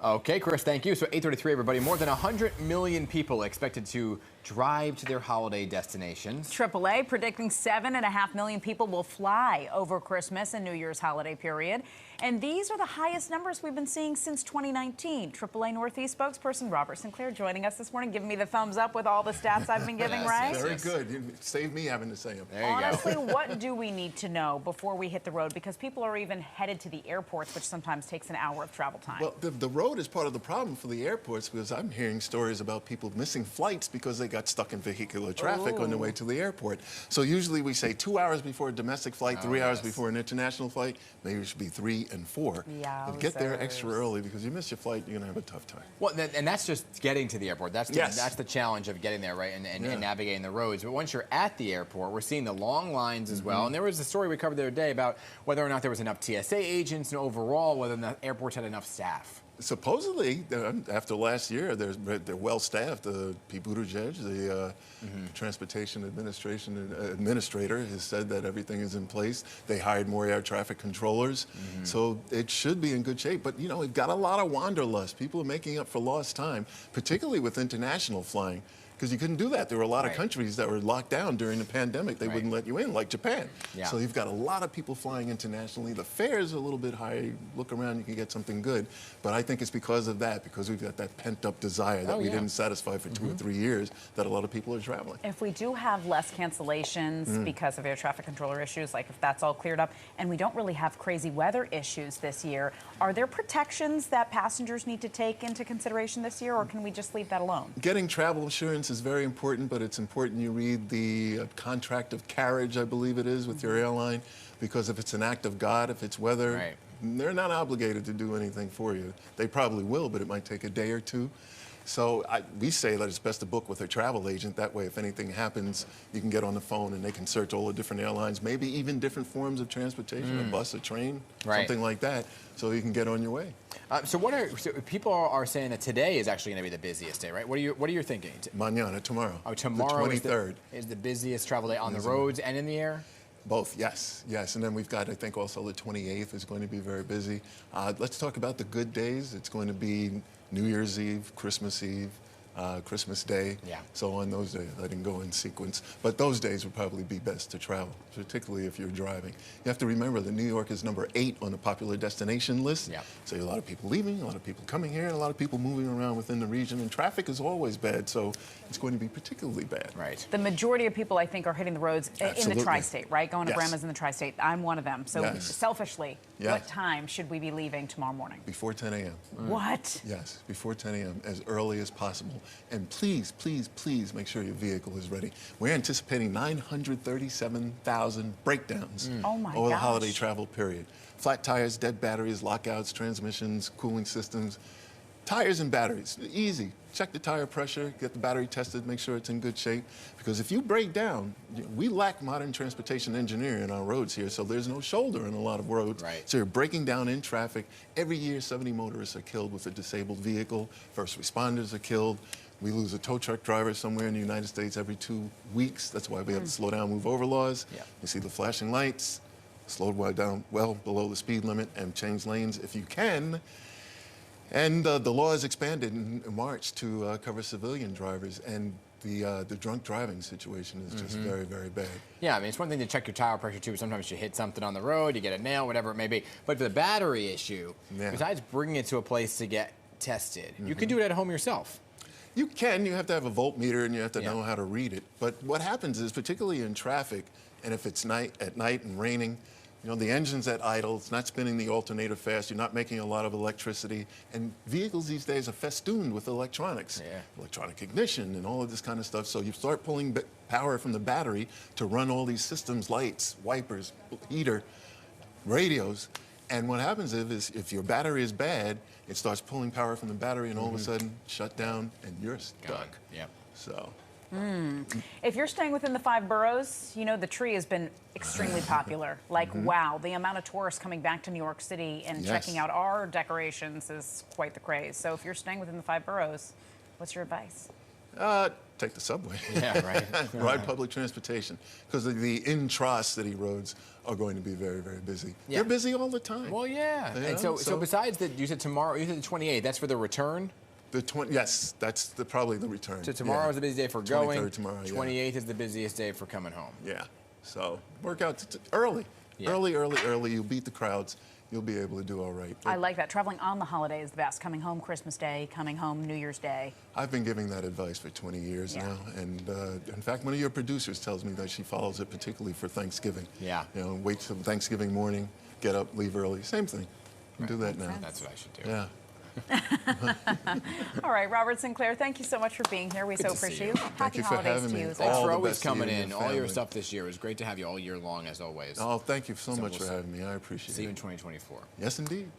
Okay, Chris, thank you. So 8:33, everybody. More than 100 million people expected to drive to their holiday destinations. AAA predicting 7.5 million people will fly over Christmas and New Year's holiday period. And these are the highest numbers we've been seeing since 2019. AAA Northeast spokesperson Robert Sinclair joining us this morning, giving me the thumbs up with all the stats I've been giving, right? Very good. You saved me having to say them. There you Honestly, go. what do we need to know before we hit the road? Because people are even headed to the airports, which sometimes takes an hour of travel time. Well, the road is part of the problem for the airports, because I'm hearing stories about people missing flights because they got stuck in vehicular traffic on their way to the airport. So usually we say 2 hours before a domestic flight, 3 hours before an international flight. Maybe it should be 3 and 4. Yeah, but get there extra early, because you miss your flight, you're going to have a tough time. Well, and that's just getting to the airport. That's the challenge of getting there, right, and navigating the roads. But once you're at the airport, we're seeing the long lines as well. And there was a story we covered the other day about whether or not there was enough TSA agents and overall whether the airports had enough staff. Supposedly, after last year, they're well staffed. Pete Buttigieg, the transportation administrator, has said that everything is in place. They hired more air traffic controllers, so it should be in good shape. But you know, we've got a lot of wanderlust. People are making up for lost time, particularly with international flying, because you couldn't do that. There were a lot of countries that were locked down during the pandemic. They wouldn't let you in, like Japan. So you've got a lot of people flying internationally. The fares are a little bit high. You look around, you can get something good. But I think it's because of that, because we've got that pent-up desire that we didn't satisfy for 2 or 3 years, that a lot of people are traveling. If we do have less cancellations because of air traffic controller issues, like if that's all cleared up, and we don't really have crazy weather issues this year, are there protections that passengers need to take into consideration this year, or can we just leave that alone? Getting travel insurance is very important, but it's important you read the contract of carriage, I believe it is, with your airline, because if it's an act of God, if it's weather, they're not obligated to do anything for you. They probably will, but it might take a day or two. So we say that it's best to book with a travel agent. That way, if anything happens, you can get on the phone and they can search all the different airlines, maybe even different forms of transportation, a bus, a train, something like that, so you can get on your way. So people are saying that today is actually going to be the busiest day, right? What are you thinking? Mañana, tomorrow. Oh, tomorrow the 23rd. is the busiest travel day on the roads and in the air? Both, yes. And then we've got, I think, also the 28th is going to be very busy. Let's talk about the good days. It's going to be New Year's Eve, Christmas Eve, Christmas Day. So on those days, I didn't go in sequence. But those days would probably be best to travel, particularly if you're driving. You have to remember that New York is number 8 on the popular destination list. So a lot of people leaving, a lot of people coming here, and a lot of people moving around within the region. And traffic is always bad, so it's going to be particularly bad. The majority of people, I think, are hitting the roads in the tri-state, right? Going to grandma's in the tri-state. I'm one of them. So selfishly, what time should we be leaving tomorrow morning? Before 10 a.m. What? Yes, before 10 a.m., as early as possible. And please, please, please make sure your vehicle is ready. We're anticipating 937,000 breakdowns over the holiday travel period. Flat tires, dead batteries, lockouts, transmissions, cooling systems. Tires and batteries, easy. Check the tire pressure, get the battery tested, make sure it's in good shape. Because if you break down, we lack modern transportation engineering on our roads here, so there's no shoulder on a lot of roads. So you're breaking down in traffic. Every year, 70 motorists are killed with a disabled vehicle. First responders are killed. We lose a tow truck driver somewhere in the United States every 2 weeks. That's why we have the slow down, move over laws. You see the flashing lights, slow down well below the speed limit, and change lanes if you can. And the law is expanded in March to cover civilian drivers, and the drunk driving situation is just very, very bad. Yeah, I mean, it's one thing to check your tire pressure, too. Sometimes you hit something on the road, you get a nail, whatever it may be. But the battery issue, besides bringing it to a place to get tested, you can do it at home yourself. You can. You have to have a voltmeter, and you have to know how to read it. But what happens is, particularly in traffic, and if it's at night and raining, you know, the engine's at idle, it's not spinning the alternator fast, you're not making a lot of electricity, and vehicles these days are festooned with electronics, electronic ignition and all of this kind of stuff, so you start pulling power from the battery to run all these systems, lights, wipers, heater, radios, and what happens is if your battery is bad, it starts pulling power from the battery and all of a sudden shut down and you're stuck. So. If you're staying within the 5 boroughs, you know, the tree has been extremely popular. Like, wow, the amount of tourists coming back to New York City and checking out our decorations is quite the craze. So if you're staying within the 5 boroughs, what's your advice? Take the subway. Yeah, right. Ride public transportation, because the intra-city roads are going to be very, very busy. Yeah. They're busy all the time. Well, yeah. You And know, so besides that, you said tomorrow, you said the 28th, that's for the return? Yes, that's probably the return. So tomorrow is the busy day for going. 23rd tomorrow, yeah. 28th is the busiest day for coming home. Yeah. So work out early. Yeah. Early. You'll beat the crowds. You'll be able to do all right. I like that. Traveling on the holiday is the best. Coming home Christmas Day, coming home New Year's Day. I've been giving that advice for 20 years now. And in fact, one of your producers tells me that she follows it particularly for Thanksgiving. Yeah. You know, wait till Thanksgiving morning, get up, leave early. Same thing. Do that now. That's what I should do. Yeah. All right, Robert Sinclair, thank you so much for being here. We so to see appreciate you. you. Thank Happy you for holidays having to me. you as Thanks well. for the always best to you coming and in. your All your family. stuff this year. It was great to have you all year long, as always. Oh, thank you so much we'll for having me. I appreciate See you it. in 2024. Yes, indeed.